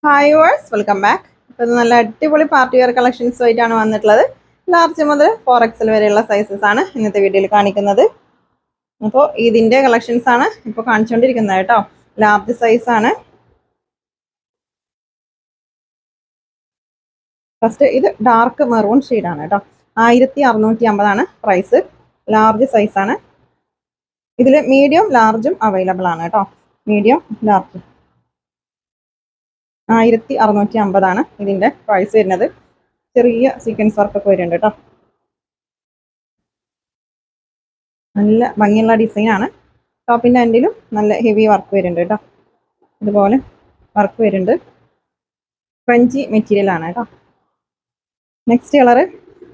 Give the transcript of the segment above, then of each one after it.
Hi verse, welcome back. ഇപ്പോൾ നല്ല അടിപൊളി പാർട്ടി വെയർ കളക്ഷൻസ് ആയിട്ടാണ് വന്നിട്ടുള്ളത്. ലാർജ് മുതൽ 4XL വരെയുള്ള സൈസസ് ആണ് ഇന്നത്തെ വീഡിയോയിൽ കാണിക്കുന്നത്. അപ്പോൾ ഇതിൻ്റെ കളക്ഷൻസ് ആണ് ഇപ്പോൾ കാണിച്ചുകൊണ്ടിരിക്കുന്നത് കേട്ടോ. ലാർജ് സൈസ് ആണ്. ഫസ്റ്റ് ഇത് ഡാർക്ക് മെറൂൺ ഷെയ്ഡാണ് കേട്ടോ. 1650 പ്രൈസ്. ലാർജ് സൈസ് ആണ്. ഇതിൽ മീഡിയം ലാർജും അവൈലബിൾ ആണ് കേട്ടോ. മീഡിയം ലാർജ് 1650 ഇതിൻ്റെ പ്രൈസ് വരുന്നത്. ചെറിയ സീക്വൻസ് വർക്കൊക്കെ വരുന്നുണ്ട് കേട്ടോ. നല്ല ഭംഗിയുള്ള ഡിസൈനാണ്. ടോപ്പിൻ്റെ എൻഡിലും നല്ല ഹെവി വർക്ക് വരുന്നുണ്ട് കേട്ടോ. ഇതുപോലെ വർക്ക് വരുന്നുണ്ട്. ക്രഞ്ചി മെറ്റീരിയൽ ആണ് കേട്ടോ. നെക്സ്റ്റ് കളറ്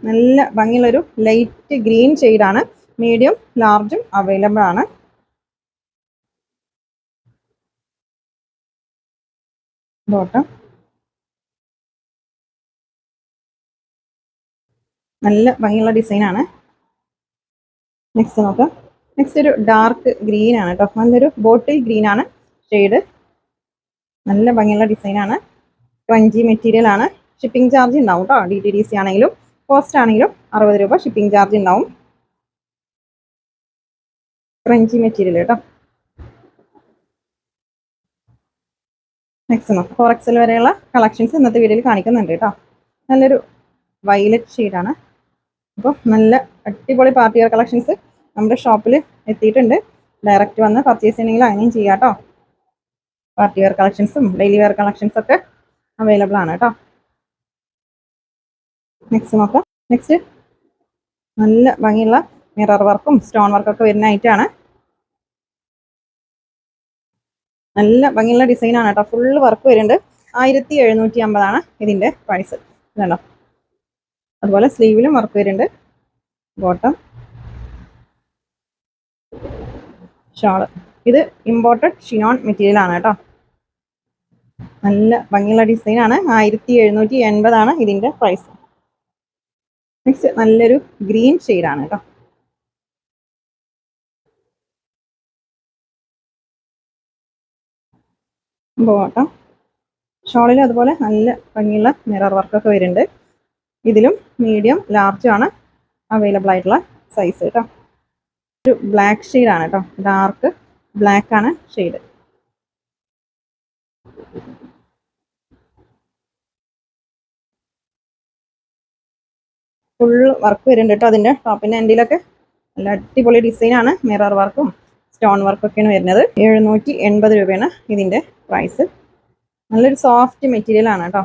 നല്ല ഭംഗിയുള്ളൊരു ലൈറ്റ് ഗ്രീൻ ഷെയ്ഡാണ്. മീഡിയം ലാർജും അവൈലബിൾ ആണ്. ബോട്ടം നല്ല ഭംഗിയുള്ള ഡിസൈനാണ്. നെക്സ്റ്റ് നോക്കാം. നെക്സ്റ്റ് ഒരു ഡാർക്ക് ഗ്രീൻ ആണ് കേട്ടോ. നല്ലൊരു ബോട്ടിൽ ഗ്രീൻ ആണ് ഷെയ്ഡ്. നല്ല ഭംഗിയുള്ള ഡിസൈനാണ്. ക്രഞ്ചി മെറ്റീരിയൽ ആണ്. ഷിപ്പിംഗ് ചാർജ് ഉണ്ടാവും കേട്ടോ. DTDC ആണെങ്കിലും കോസ്റ്റ് ആണെങ്കിലും 60 രൂപ ഷിപ്പിംഗ് ചാർജ് ഉണ്ടാവും. ക്രഞ്ചി മെറ്റീരിയൽ കേട്ടോ. നെക്സ്റ്റ് നോക്കാം. 4XL വരെയുള്ള കളക്ഷൻസ് ഇന്നത്തെ വീഡിയോയിൽ കാണിക്കുന്നുണ്ട് കേട്ടോ. നല്ലൊരു വയലറ്റ് ഷെയ്ഡാണ്. അപ്പോൾ നല്ല അടിപൊളി പാർട്ടി വെയർ കളക്ഷൻസ് നമ്മുടെ ഷോപ്പിൽ എത്തിയിട്ടുണ്ട്. ഡയറക്റ്റ് വന്ന് പർച്ചേസ് ചെയ്യണമെങ്കിൽ അങ്ങനെയും ചെയ്യാം കേട്ടോ. പാർട്ടി വെയർ കളക്ഷൻസും ഡെയിലി വെയർ കളക്ഷൻസൊക്കെ അവൈലബിൾ ആണ് കേട്ടോ. നെക്സ്റ്റ് നോക്കാം. നെക്സ്റ്റ് നല്ല ഭംഗിയുള്ള മിറർ വർക്കും സ്റ്റോൺ വർക്കൊക്കെ വരുന്ന ഐറ്റാണ്. നല്ല ഭംഗിയുള്ള ഡിസൈനാണ് കേട്ടോ. ഫുള്ള് വർക്ക് വരുന്നുണ്ട്. 1750 ഇതിൻ്റെ പ്രൈസ്. ഇതുണ്ടോ. അതുപോലെ സ്ലീവിലും വർക്ക് വരുന്നുണ്ട്. Bottom, shawl. ഇത് ഇമ്പോർട്ടഡ് ഷിനോൺ മെറ്റീരിയൽ ആണ് കേട്ടോ. നല്ല ഭംഗിയുള്ള ഡിസൈനാണ്. 1780 ഇതിൻ്റെ പ്രൈസ്. നെക്സ്റ്റ് നല്ലൊരു ഗ്രീൻ ഷെയ്ഡാണ് കേട്ടോ. ബോട്ടം, ഷോളിൽ അതുപോലെ നല്ല ഭംഗിയുള്ള മിറർ വർക്കൊക്കെ വരുന്നുണ്ട്. ഇതിലും മീഡിയം ലാർജും ആണ് അവൈലബിൾ ആയിട്ടുള്ള സൈസ് കേട്ടോ. ഒരു ബ്ലാക്ക് ഷെയ്ഡാണ് കേട്ടോ. ഡാർക്ക് ബ്ലാക്ക് ആണ് ഷെയ്ഡ്. ഫുൾ വർക്ക് വരുന്നുണ്ട് കേട്ടോ. അതിൻ്റെ ടോപ്പിൻ്റെ എൻഡിലൊക്കെ നല്ല അടിപൊളി ഡിസൈനാണ്. മിറർ വർക്കും സ്റ്റോൺ വർക്കൊക്കെയാണ് വരുന്നത്. 780 രൂപയാണ് ഇതിൻ്റെ പ്രൈസ്. നല്ലൊരു സോഫ്റ്റ് മെറ്റീരിയൽ ആണ് കേട്ടോ.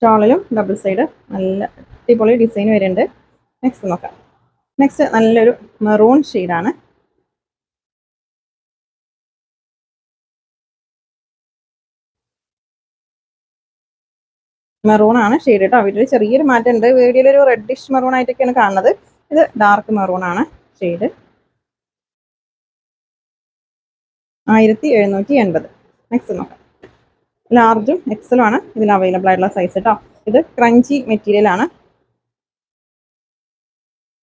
ഷോളിലും ഡബിൾ സൈഡ് നല്ല അടിപൊളി ഡിസൈൻ വരുന്നുണ്ട്. നെക്സ്റ്റ് നോക്കാം. നെക്സ്റ്റ് നല്ലൊരു മെറൂൺ ഷെയ്ഡാണ്. മെറൂൺ ആണ് ഷെയ്ഡ് കേട്ടോ. വീട്ടിൽ ചെറിയൊരു മാറ്റം ഉണ്ട്. വീഡിയോയിലൊരു റെഡിഷ് മെറൂൺ ആയിട്ടൊക്കെയാണ് കാണുന്നത്. ഇത് ഡാർക്ക് മെറൂൺ ആണ് ഷെയ്ഡ്. 1780. നെക്സ്റ്റ് നോക്കാം. ലാർജും എക്സലും ആണ് ഇതിൽ അവൈലബിൾ ആയിട്ടുള്ള സൈസ് കേട്ടോ. ഇത് ക്രഞ്ചി മെറ്റീരിയൽ ആണ്.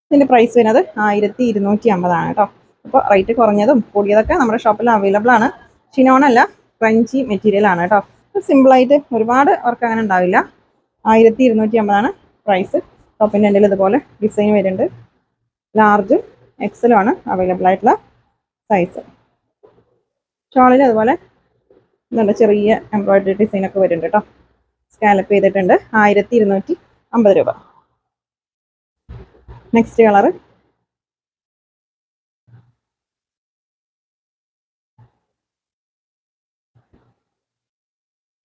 ഇതിൻ്റെ പ്രൈസ് വരുന്നത് 1250 കേട്ടോ. അപ്പോൾ റേറ്റ് കുറഞ്ഞതും കൂടിയതൊക്കെ നമ്മുടെ ഷോപ്പിൽ അവൈലബിൾ ആണ്. ഷിനോൺ അല്ല, ക്രഞ്ചി മെറ്റീരിയൽ ആണ് കേട്ടോ. സിമ്പിളായിട്ട് ഒരുപാട് വർക്ക് അങ്ങനെ ഉണ്ടാവില്ല. 1250 പ്രൈസ്. ടോപ്പിൻ്റെ എൻ്റെ ഇതുപോലെ ഡിസൈൻ വരുന്നുണ്ട്. ലാർജും എക്സലും ആണ് അവൈലബിൾ ആയിട്ടുള്ള സൈസ്. ഷോളിൽ അതുപോലെ നല്ല ചെറിയ എംബ്രോയിഡറി ഡിസൈനൊക്കെ വരുന്നുണ്ട് കേട്ടോ. സ്കാലപ്പ് ചെയ്തിട്ടുണ്ട്. 1250 രൂപ. നെക്സ്റ്റ് കളറ്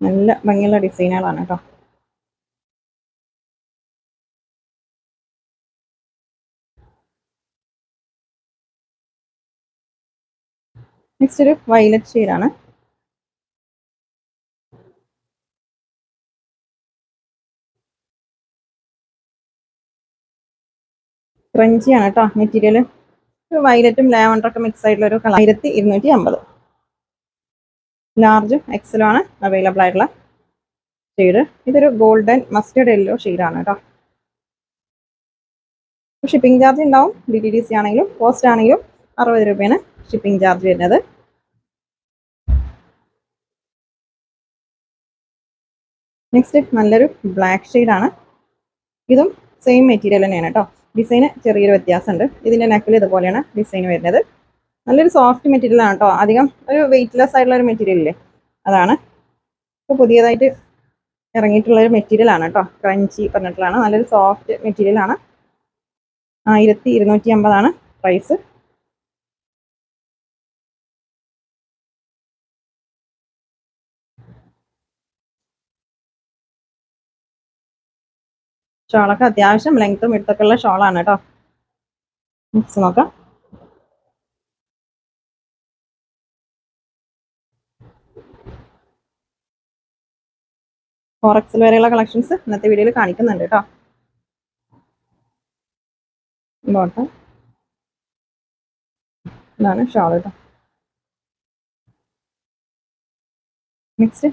നല്ല ഭംഗിയുള്ള ഡിസൈനുകളാണ് കേട്ടോ. നെക്സ്റ്റ് ഒരു വയലറ്റ് ഷെയ്ഡാണ്. ക്രഞ്ചിയാണ് കേട്ടോ മെറ്റീരിയൽ. വയലറ്റും ലാവണ്ടറൊക്കെ മിക്സ് ആയിട്ടുള്ള ഒരു കളർ. 1250. ലാർജും എക്സലും ആണ് അവൈലബിൾ ആയിട്ടുള്ള ഷെയ്ഡ്. ഇതൊരു ഗോൾഡൻ മസ്റ്റേർഡ് യെല്ലോ ഷെയ്ഡാണ് കേട്ടോ. ഷിപ്പിംഗ് ചാർജ് ഉണ്ടാവും. DTDC ആണെങ്കിലും കോസ്റ്റ് ആണെങ്കിലും 60 രൂപയാണ് ഷിപ്പിംഗ് ചാർജ് വരുന്നത്. നെക്സ്റ്റ് നല്ലൊരു ബ്ലാക്ക് ആണ്. ഇതും സെയിം മെറ്റീരിയൽ തന്നെയാണ് കേട്ടോ. ഡിസൈന് ചെറിയൊരു വ്യത്യാസമുണ്ട്. ഇതിൻ്റെ നെക്കിൽ ഇതുപോലെയാണ് ഡിസൈൻ വരുന്നത്. നല്ലൊരു സോഫ്റ്റ് മെറ്റീരിയൽ ആണ് കേട്ടോ. അധികം ഒരു വെയിറ്റ്ലെസ് ആയിട്ടുള്ള ഒരു മെറ്റീരിയൽ ഇല്ലേ, അതാണ്. ഇപ്പോൾ പുതിയതായിട്ട് ഇറങ്ങിയിട്ടുള്ള ഒരു മെറ്റീരിയൽ ആണ് കേട്ടോ. ക്രഞ്ചി പറഞ്ഞിട്ടുള്ളതാണ്. നല്ലൊരു സോഫ്റ്റ് മെറ്റീരിയൽ ആണ്. 1250 പ്രൈസ്. ഷോളൊക്കെ അത്യാവശ്യം ലെങ്ത്തും എടുത്തൊക്കെ ഉള്ള ഷോളാണ് കേട്ടോ. മിക്സ് നോക്കാം. ഫോറക്സിൽ വരെയുള്ള കളക്ഷൻസ് ഇന്നത്തെ വീഡിയോയിൽ കാണിക്കുന്നുണ്ട് കേട്ടോ. ബോട്ടം ഇതാണ് ഷോൾ കേട്ടോ. നെക്സ്റ്റ്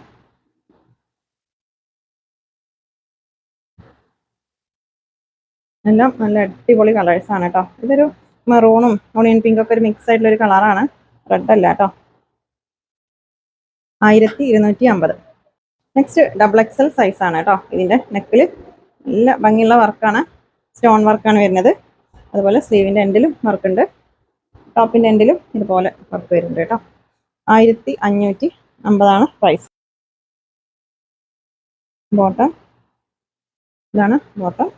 എല്ലാം നല്ല അടിപൊളി കളേഴ്സ് ആണ് കേട്ടോ. ഇതൊരു മെറൂണും ഓണിയൻ പിങ്കും ഒക്കെ ഒരു മിക്സ് ആയിട്ടുള്ള ഒരു കളറാണ്. റെഡ് അല്ല കേട്ടോ. 1250. നെക്സ്റ്റ് ഡബിൾ എക്സൽ സൈസ് ആണ് കേട്ടോ. ഇതിൻ്റെ നെക്കിൽ നല്ല ഭംഗിയുള്ള വർക്കാണ്. സ്റ്റോൺ വർക്കാണ് വരുന്നത്. അതുപോലെ സ്ലീവിൻ്റെ എൻഡിലും വർക്കുണ്ട്. ടോപ്പിൻ്റെ എൻഡിലും ഇതുപോലെ വർക്ക് വരുന്നുണ്ട് കേട്ടോ. 1550 പ്രൈസ്. ബോട്ടം ഇതാണ് ബോട്ടം.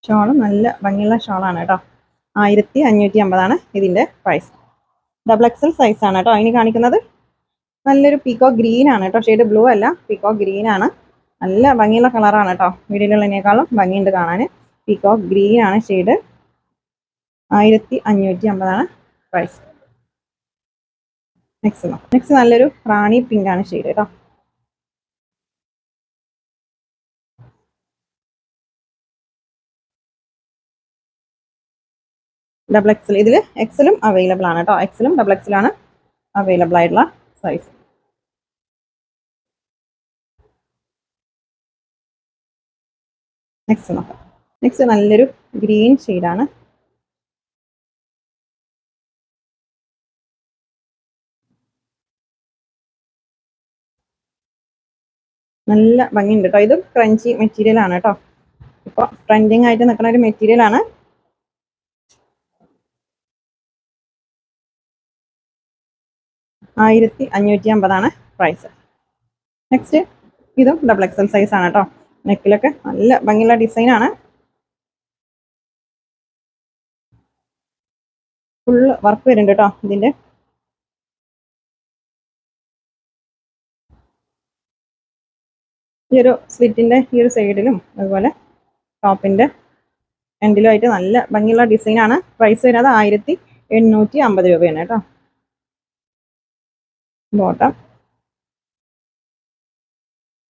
ഷോള് നല്ല ഭംഗിയുള്ള ഷോളാണ് കേട്ടോ. 1550 ഇതിൻ്റെ പ്രൈസ്. ഡബിൾ എക്സൽ സൈസ് ആണ് കേട്ടോ. ഇനി കാണിക്കുന്നത് നല്ലൊരു പീക്കോ ഗ്രീൻ ആണ് കേട്ടോ. ഷെയ്ഡ് ബ്ലൂ അല്ല, പീക്കോ ഗ്രീൻ ആണ്. നല്ല ഭംഗിയുള്ള കളറാണ് കേട്ടോ. വീഡിയോയിലുള്ളതിനേക്കാളും ഭംഗിയുണ്ട് കാണാൻ. പീക്കോ ഗ്രീൻ ആണ് ഷെയ്ഡ്. 1550 പ്രൈസ്. നെക്സ്റ്റ് നല്ലൊരു റാണി പിങ്ക് ആണ് ഷെയ്ഡ് കേട്ടോ. Double XL. ഇതിൽ എക്സലും അവൈലബിൾ ആണ് കേട്ടോ. എക്സലും ഡബിൾ എക്സലാണ് അവൈലബിൾ ആയിട്ടുള്ള സൈസ്. നെക്സ്റ്റ് നോക്കാം. നെക്സ്റ്റ് നല്ലൊരു ഗ്രീൻ ഷെയ്ഡാണ്. നല്ല ഭംഗിയുണ്ട് കേട്ടോ. ഇതും ക്രഞ്ചി മെറ്റീരിയൽ ആണ് കേട്ടോ. ഇപ്പോൾ ട്രെൻഡിങ് ആയിട്ട് നിൽക്കുന്ന ഒരു മെറ്റീരിയൽ ആണ്. 1550 പ്രൈസ്. നെക്സ്റ്റ് ഇതും ഡബിൾ എക്സൽ സൈസ് ആണ് കേട്ടോ. നെക്കിലൊക്കെ നല്ല ഭംഗിയുള്ള ഡിസൈൻ ആണ്. ഫുള്ള് വർക്ക് വരുന്നുണ്ട് കേട്ടോ. ഇതിൻ്റെ ഈ ഒരു സ്ലിറ്റിൻ്റെ ഈ ഒരു സൈഡിലും അതുപോലെ ടോപ്പിൻ്റെ എൻഡിലുമായിട്ട് നല്ല ഭംഗിയുള്ള ഡിസൈൻ ആണ്. പ്രൈസ് വരുന്നത് 1850 രൂപയാണ് കേട്ടോ. ബോട്ടം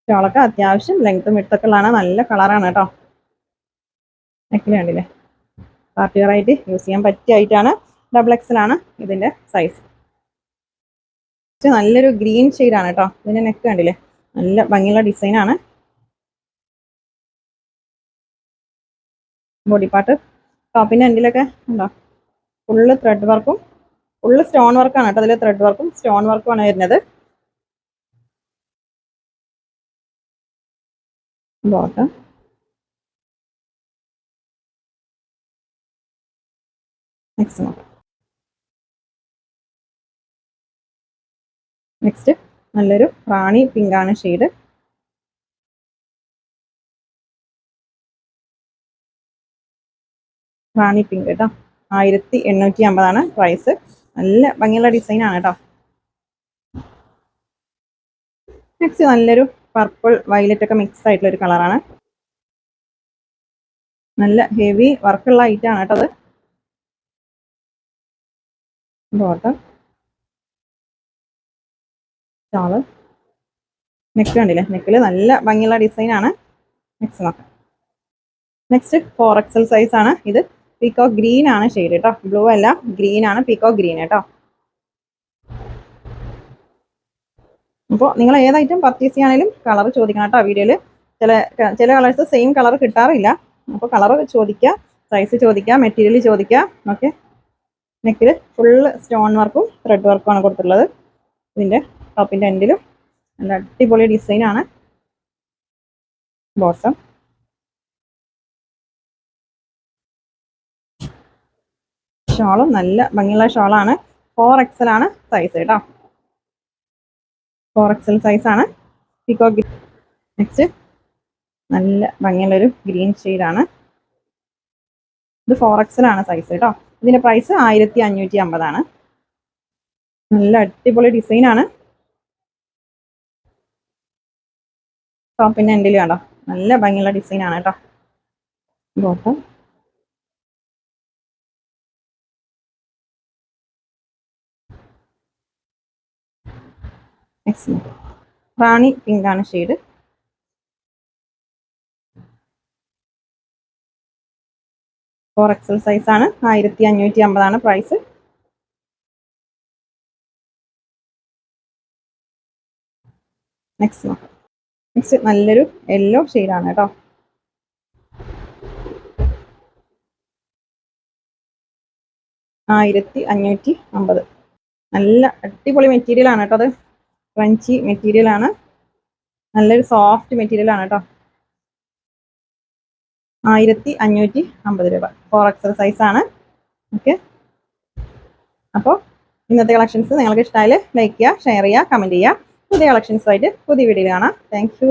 ഷോളൊക്കെ അത്യാവശ്യം ലെങ്ത്തും വിഡ്ത്തൊക്കെ ഉള്ളതാണ്. നല്ല കളറാണ് കേട്ടോ. നെക്കിൽ കണ്ടില്ലേ, പാർട്ടി വെയർ ആയിട്ട് യൂസ് ചെയ്യാൻ പറ്റിയ ആയിട്ടാണ്. ഡബിൾ എക്സൽ ആണ് ഇതിൻ്റെ സൈസ്. നല്ലൊരു ഗ്രീൻ ഷെയ്ഡാണ് കേട്ടോ. ഇതിൻ്റെ നെക്ക് കണ്ടില്ലേ, നല്ല ഭംഗിയുള്ള ഡിസൈൻ ആണ്. ബോഡി പാർട്ട് ടോപ്പിൻ്റെ എൻഡിലൊക്കെ ഉണ്ടോ, ഫുള്ള് ത്രെഡ് വർക്കും ഫുള്ള് സ്റ്റോൺ വർക്കാണ് കേട്ടോ. അതിൽ ത്രെഡ് വർക്കും സ്റ്റോൺ വർക്കുമാണ് വരുന്നത്. ബോട്ടം നെക്സ്റ്റ് നല്ലൊരു റാണി പിങ്ക് ആണ് ഷെയ്ഡ്. റാണി പിങ്ക് കേട്ടോ. 1850 പ്രൈസ്. നല്ല ഭംഗിയുള്ള ഡിസൈൻ ആണ് കേട്ടോ. നെക്സ്റ്റ് നല്ലൊരു പർപ്പിൾ വയലറ്റ് ഒക്കെ മിക്സ് ആയിട്ടുള്ള ഒരു കളറാണ്. നല്ല ഹെവി വർക്കുള്ള ഐറ്റാണ് കേട്ടോ അത്. ബോട്ടം ഷോള് നെക്ക് കണ്ടില്ലേ, നെക്കിൽ നല്ല ഭംഗിയുള്ള ഡിസൈൻ ആണ്. നെക്സ്റ്റ് നോക്കാം. നെക്സ്റ്റ് 4XL സൈസ് ആണ്. ഇത് പീക്കോ ഗ്രീൻ ആണ് ഷെയ്ഡ് കേട്ടോ. ബ്ലൂ അല്ല, ഗ്രീൻ ആണ്, പീക്കോ ഗ്രീൻ കേട്ടോ. അപ്പോൾ നിങ്ങൾ ഏത് ഐറ്റം പർച്ചേസ് ചെയ്യാനായാലും കളർ ചോദിക്കണം കേട്ടോ വീഡിയോയിൽ. ചില കളേഴ്സ് സെയിം കളർ കിട്ടാറില്ല. അപ്പോൾ കളർ ചോദിക്കുക, സൈസ് ചോദിക്കുക, മെറ്റീരിയൽ ചോദിക്കുക. ഓക്കെ. നെക്കിൽ ഫുള്ള് സ്റ്റോൺ വർക്കും ത്രെഡ് വർക്കും ആണ് കൊടുത്തിട്ടുള്ളത്. ഇതിൻ്റെ ടോപ്പിൻ്റെ എൻഡിലും നല്ല അടിപൊളി ഡിസൈനാണ്. ബോട്ടം ഷോളും നല്ല ഭംഗിയുള്ള ഷോളാണ്. 4XL ആണ് സൈസ് കേട്ടോ. 4XL സൈസാണ്. പിക്കോ നെക്സ്റ്റ് നല്ല ഭംഗിയുള്ളൊരു ഗ്രീൻ ഷെയ്ഡാണ്. ഇത് 4XL ആണ് സൈസ് കേട്ടോ. ഇതിന്റെ പ്രൈസ് 1550 നല്ല അടിപൊളി ഡിസൈനാണ്. ടോപ്പിന്റെ എൻഡിൽ കണ്ടോ, നല്ല ഭംഗിയുള്ള ഡിസൈനാണ് കേട്ടോ. ബോട്ടം റാണി പിങ്ക് ആണ് ഷെയ്ഡ്. ഫോർ എക്സൽ സൈസ് ആണ്. 1550 പ്രൈസ്. നെക്സ്റ്റ് നല്ലൊരു യെല്ലോ ഷെയ്ഡാണ് കേട്ടോ. $1550. നല്ല അടിപൊളി മെറ്റീരിയൽ ആണ് കേട്ടോ. അത് ക്രഞ്ചി മെറ്റീരിയൽ ആണ്. നല്ലൊരു സോഫ്റ്റ് മെറ്റീരിയൽ ആണ് കേട്ടോ. 1550 4XL സൈസ് ആണ്. ഓക്കെ, അപ്പോൾ ഇന്നത്തെ കളക്ഷൻസ് നിങ്ങൾക്ക് ഇഷ്ടമായാൽ ലൈക്ക് ചെയ്യുക, ഷെയർ ചെയ്യുക, കമൻറ്റ് ചെയ്യുക. പുതിയ കളക്ഷൻസുമായിട്ട് പുതിയ വീഡിയോ കാണാം. Thank you.